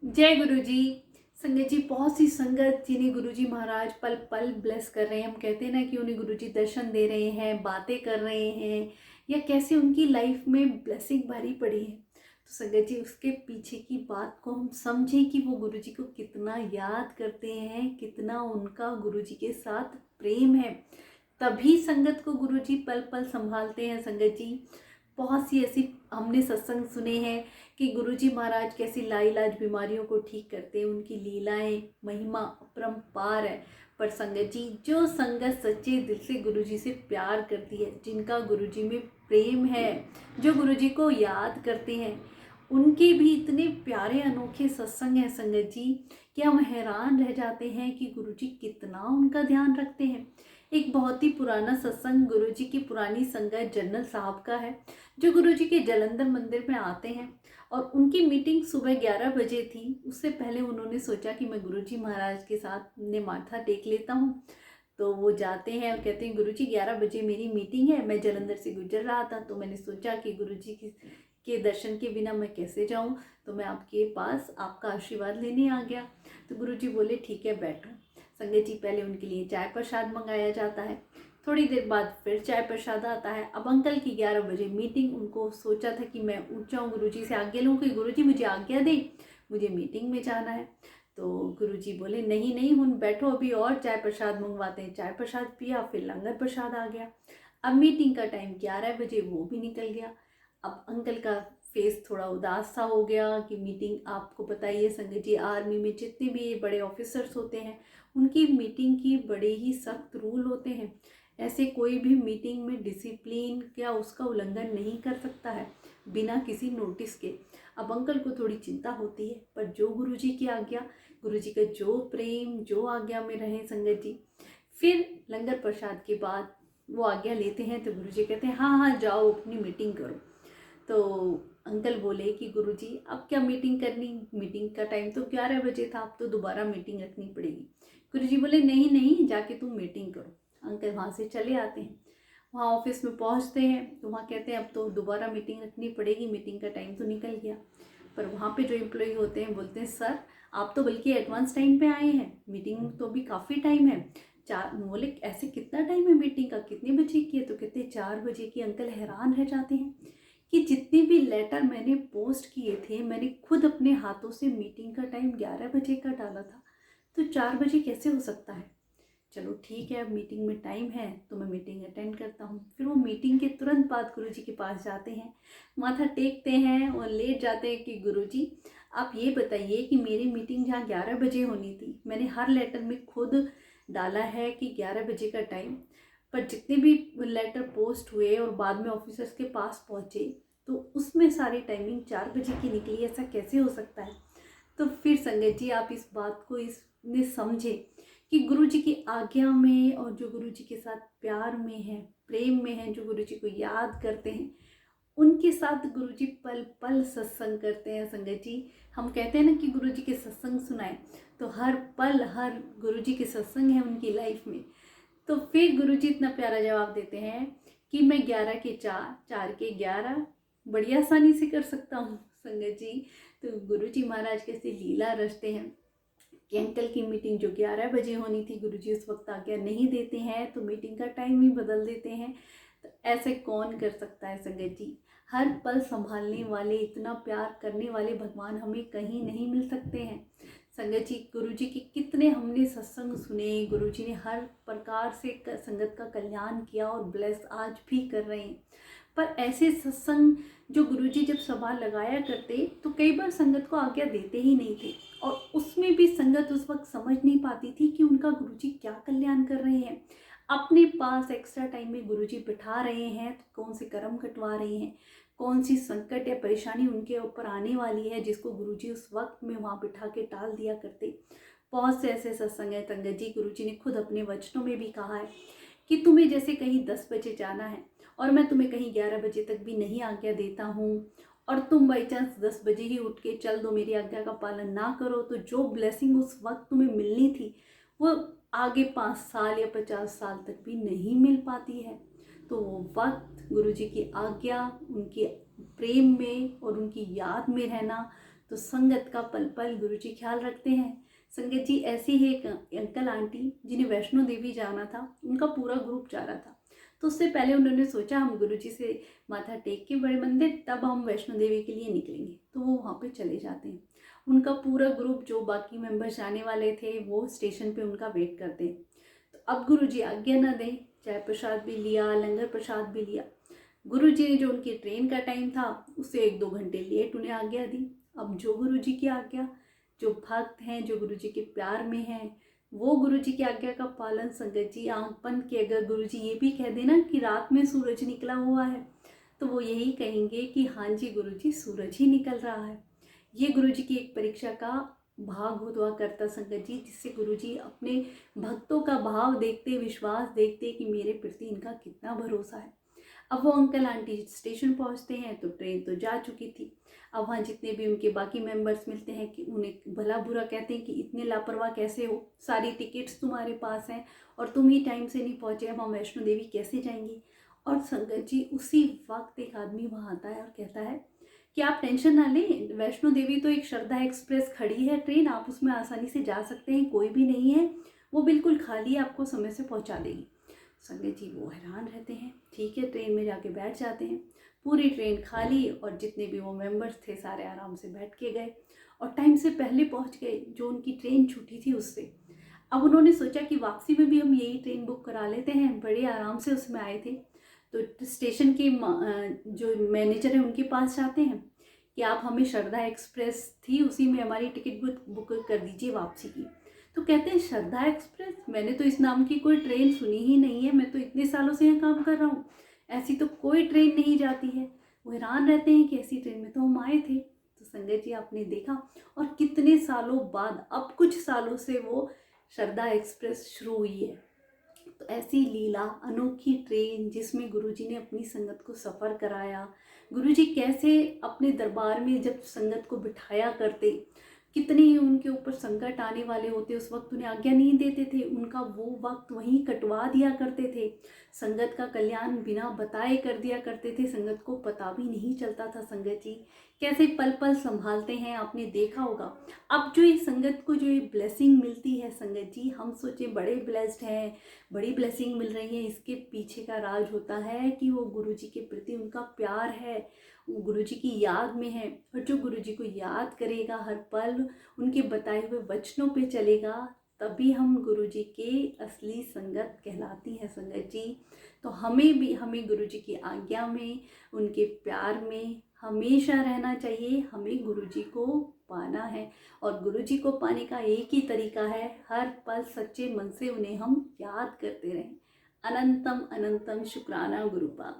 जय गुरु जी। संगत जी, बहुत सी संगत जिन्हें गुरु जी महाराज पल पल ब्लेस कर रहे हैं। हम कहते हैं ना कि उन्हें गुरु जी दर्शन दे रहे हैं, बातें कर रहे हैं, या कैसे उनकी लाइफ में ब्लेसिंग भरी पड़ी है। तो संगत जी, उसके पीछे की बात को हम समझें कि वो गुरु जी को कितना याद करते हैं, कितना उनका गुरु जी के साथ प्रेम है। तभी संगत को गुरु जी पल पल संभालते हैं। संगत जी, बहुत सी ऐसी हमने सत्संग सुने हैं कि गुरुजी महाराज कैसी लाइलाज बीमारियों को ठीक करते हैं। उनकी लीलाएं महिमा अपरंपार है। पर संगत जी, जो संगत सच्चे दिल से गुरुजी से प्यार करती है, जिनका गुरुजी में प्रेम है, जो गुरुजी को याद करते हैं, उनके भी इतने प्यारे अनोखे सत्संग हैं संगत जी कि हम हैरान रह जाते हैं कि गुरुजी कितना उनका ध्यान रखते हैं। एक बहुत ही पुराना सत्संग गुरुजी की पुरानी संगत जनरल साहब का है, जो गुरुजी के जालंधर मंदिर में आते हैं। और उनकी मीटिंग सुबह 11 बजे थी। उससे पहले उन्होंने सोचा कि मैं गुरुजी महाराज के साथ ने माथा टेक लेता हूँ। तो वो जाते हैं और कहते हैं, गुरुजी 11 बजे मेरी मीटिंग है, मैं जालंधर से गुजर रहा था तो मैंने सोचा कि गुरुजी के दर्शन के बिना मैं कैसे जाऊं, तो मैं आपके पास आपका आशीर्वाद लेने आ गया। तो गुरुजी बोले, ठीक है बैठो। संगत जी, पहले उनके लिए चाय प्रसाद मंगाया जाता है। थोड़ी देर बाद फिर चाय प्रसाद आता है। अब अंकल की 11 बजे मीटिंग, उनको सोचा था कि मैं उठ जाऊँ, गुरुजी से आज्ञा लूँ कि गुरुजी मुझे आज्ञा दे, मुझे मीटिंग में जाना है। तो गुरुजी बोले, नहीं नहीं हुन बैठो, अभी और चाय प्रसाद मंगवाते हैं। चाय प्रसाद पिया, फिर लंगर प्रसाद आ गया। अब मीटिंग का टाइम 11 बजे, वो भी निकल गया। अब अंकल का फेस थोड़ा उदास सा हो गया कि मीटिंग, आपको पता ही है संगत जी, आर्मी में जितने भी बड़े ऑफिसर्स होते हैं उनकी मीटिंग की बड़े ही सख्त रूल होते हैं। ऐसे कोई भी मीटिंग में डिसिप्लिन क्या उसका उल्लंघन नहीं कर सकता है बिना किसी नोटिस के। अब अंकल को थोड़ी चिंता होती है, पर जो गुरुजी की आज्ञा, गुरुजी का जो प्रेम, जो आज्ञा में रहे संगत जी। फिर लंगर प्रसाद के बाद वो आज्ञा लेते हैं तो गुरुजी कहते हैं, हाँ हाँ जाओ अपनी मीटिंग करो। तो अंकल बोले कि गुरुजी अब क्या मीटिंग करनी, मीटिंग का टाइम तो 11 बजे था, अब तो दोबारा मीटिंग रखनी पड़ेगी। गुरुजी बोले, नहीं नहीं जाके तुम मीटिंग करो। अंकल वहाँ से चले आते हैं। वहाँ ऑफिस में पहुँचते हैं तो वहाँ कहते हैं, अब तो दोबारा मीटिंग रखनी पड़ेगी, मीटिंग का टाइम तो निकल गया। पर वहाँ पे जो एम्प्लॉय होते हैं बोलते हैं, सर आप तो बल्कि एडवांस टाइम पे आए हैं, मीटिंग तो अभी काफ़ी टाइम है। चार बोले, ऐसे कितना टाइम है मीटिंग का, कितने बजे की है? तो कहते 4 बजे की। अंकल हैरान रह जाते हैं कि जितने भी लेटर मैंने पोस्ट किए थे, मैंने खुद अपने हाथों से मीटिंग का टाइम 11 बजे का डाला था, तो 4 बजे कैसे हो सकता है? चलो ठीक है, अब मीटिंग में टाइम है तो मैं मीटिंग अटेंड करता हूँ। फिर वो मीटिंग के तुरंत बाद गुरुजी के पास जाते हैं, माथा टेकते हैं और लेट जाते हैं कि गुरुजी आप ये बताइए कि मेरी मीटिंग जहाँ 11 बजे होनी थी, मैंने हर लेटर में खुद डाला है कि 11 बजे का टाइम, पर जितने भी लेटर पोस्ट हुए और बाद में ऑफिसर्स के पास पहुँचे तो उसमें सारी टाइमिंग 4 बजे की निकली, ऐसा कैसे हो सकता है? तो फिर संगत जी, आप इस बात को इसमें समझे कि गुरु जी की आज्ञा में और जो गुरु जी के साथ प्यार में है, प्रेम में है, जो गुरु जी को याद करते हैं, उनके साथ गुरु जी पल पल सत्संग करते हैं। संगत जी, हम कहते हैं ना कि गुरु जी के सत्संग सुनाए, तो हर पल हर गुरु जी के सत्संग है उनकी लाइफ में। तो फिर गुरु जी इतना प्यारा जवाब देते हैं कि मैं 11 के 4, 4 के 11 बड़ी आसानी से कर सकता हूँ। संगत जी, तो गुरु जी महाराज कैसे लीला रचते हैं कि अंकल की मीटिंग जो 11 बजे होनी थी, गुरुजी उस वक्त आज्ञा नहीं देते हैं तो मीटिंग का टाइम ही बदल देते हैं। तो ऐसे कौन कर सकता है संगत जी? हर पल संभालने वाले, इतना प्यार करने वाले भगवान हमें कहीं नहीं मिल सकते हैं। संगत जी, गुरुजी के कितने हमने सत्संग सुने, गुरुजी ने हर प्रकार से संगत का कल्याण किया और ब्लेस आज भी कर रहे हैं। पर ऐसे सत्संग जो गुरुजी जब सभा लगाया करते तो कई बार संगत को आज्ञा देते ही नहीं थे, और उसमें भी संगत उस वक्त समझ नहीं पाती थी कि उनका गुरुजी क्या कल्याण कर रहे हैं। अपने पास एक्स्ट्रा टाइम में गुरुजी बिठा रहे हैं तो कौन से कर्म कटवा रहे हैं, कौन सी संकट या परेशानी उनके ऊपर आने वाली है जिसको गुरुजी उस वक्त में वहाँ बिठा के टाल दिया करते। बहुत से ऐसे सत्संग है संगत जी, गुरुजी ने खुद अपने वचनों में भी कहा है कि तुम्हें जैसे कहीं 10 बजे जाना है और मैं तुम्हें कहीं 11 बजे तक भी नहीं आज्ञा देता हूँ, और तुम बाई चांस 10 बजे ही उठ के चल दो, मेरी आज्ञा का पालन ना करो, तो जो ब्लेसिंग उस वक्त तुम्हें मिलनी थी वो आगे 5 साल या 50 साल तक भी नहीं मिल पाती है। तो वो वक्त गुरु जी की आज्ञा, उनके प्रेम में और उनकी याद में रहना, तो संगत का पल पल गुरुजी ख्याल रखते हैं। संगत जी ऐसी ही एक अंकल आंटी जिन्हें वैष्णो देवी जाना था, उनका पूरा ग्रुप जा रहा था। तो उससे पहले उन्होंने सोचा हम गुरुजी से माथा टेक के बड़े मंदिर तब हम वैष्णो देवी के लिए निकलेंगे, तो वो वहाँ पे चले जाते हैं। उनका पूरा ग्रुप जो बाकी मेंबर्स जाने वाले थे वो स्टेशन पे उनका वेट करते हैं। तो अब गुरुजी आज्ञा न दें, चाय प्रसाद भी लिया, लंगर प्रसाद भी लिया। गुरुजी ने जो उनकी ट्रेन का टाइम था उससे 1-2 घंटे लेट उन्हें आज्ञा दी। अब जो गुरुजी की आज्ञा, जो भक्त हैं, जो गुरुजी के प्यार में हैं, वो गुरुजी की आज्ञा का पालन। संगत जी आंख बंद के अगर गुरुजी ये भी कह देना कि रात में सूरज निकला हुआ है, तो वो यही कहेंगे कि हाँ जी गुरुजी सूरज ही निकल रहा है। ये गुरुजी की एक परीक्षा का भाग हुआ करता संगत जी, जिससे गुरुजी अपने भक्तों का भाव देखते, विश्वास देखते कि मेरे प्रति इनका कितना भरोसा है। अब वो अंकल आंटी स्टेशन पहुंचते हैं तो ट्रेन तो जा चुकी थी। अब वहाँ जितने भी उनके बाकी मेंबर्स मिलते हैं कि उन्हें भला बुरा कहते हैं कि इतने लापरवाह कैसे हो, सारी टिकट्स तुम्हारे पास हैं और तुम ही टाइम से नहीं पहुँचे, अब हम वैष्णो देवी कैसे जाएंगे। और संगत जी उसी वक्त एक आदमी वहाँ आता है और कहता है कि आप टेंशन ना लें, वैष्णो देवी तो एक श्रद्धा एक्सप्रेस खड़ी है ट्रेन, आप उसमें आसानी से जा सकते हैं, कोई भी नहीं है, वो बिल्कुल खाली है, आपको समय से पहुँचा देगी। संगत जी वो हैरान रहते हैं। ठीक है, ट्रेन में जाके बैठ जाते हैं। पूरी ट्रेन खाली और जितने भी वो मेंबर्स थे सारे आराम से बैठ के गए और टाइम से पहले पहुंच गए जो उनकी ट्रेन छूटी थी उससे। अब उन्होंने सोचा कि वापसी में भी हम यही ट्रेन बुक करा लेते हैं, बड़े आराम से उसमें आए थे। तो स्टेशन के जो मैनेजर हैं उनके पास जाते हैं कि आप हमें श्रद्धा एक्सप्रेस थी उसी में हमारी टिकट बुक कर दीजिए वापसी की। तो कहते हैं श्रद्धा एक्सप्रेस, मैंने तो इस नाम की कोई ट्रेन सुनी ही नहीं है, मैं तो इतने सालों से यहाँ काम कर रहा हूँ, ऐसी तो कोई ट्रेन नहीं जाती है। वो हैरान रहते हैं कि ऐसी ट्रेन में तो हम आए थे। तो संगत जी आपने देखा और कितने सालों बाद अब कुछ सालों से वो श्रद्धा एक्सप्रेस शुरू हुई है। तो ऐसी लीला, अनोखी ट्रेन जिसमें गुरुजी ने अपनी संगत को सफ़र कराया। गुरुजी कैसे अपने दरबार में जब संगत को बिठाया करते, कितने ही उनके ऊपर संकट आने वाले होते उस वक्त उन्हें आज्ञा नहीं देते थे, उनका वो वक्त वहीं कटवा दिया करते थे। संगत का कल्याण बिना बताए कर दिया करते थे, संगत को पता भी नहीं चलता था। संगत जी कैसे पल पल संभालते हैं आपने देखा होगा। अब जो ये संगत को जो ये ब्लेसिंग मिलती है संगत जी, हम सोचे बड़े ब्लेस्ड हैं, बड़ी ब्लेसिंग मिल रही है, इसके पीछे का राज होता है कि वो गुरुजी के प्रति उनका प्यार है, गुरुजी की याद में है। और जो गुरुजी को याद करेगा हर पल, उनके बताए हुए वचनों पे चलेगा, तभी हम गुरुजी के असली संगत कहलाती है संगत जी। तो हमें गुरुजी की आज्ञा में, उनके प्यार में हमेशा रहना चाहिए। हमें गुरुजी को पाना है और गुरुजी को पाने का एक ही तरीका है, हर पल सच्चे मन से उन्हें हम याद करते रहें। अनंतम अनंतम शुक्राना गुरुपा।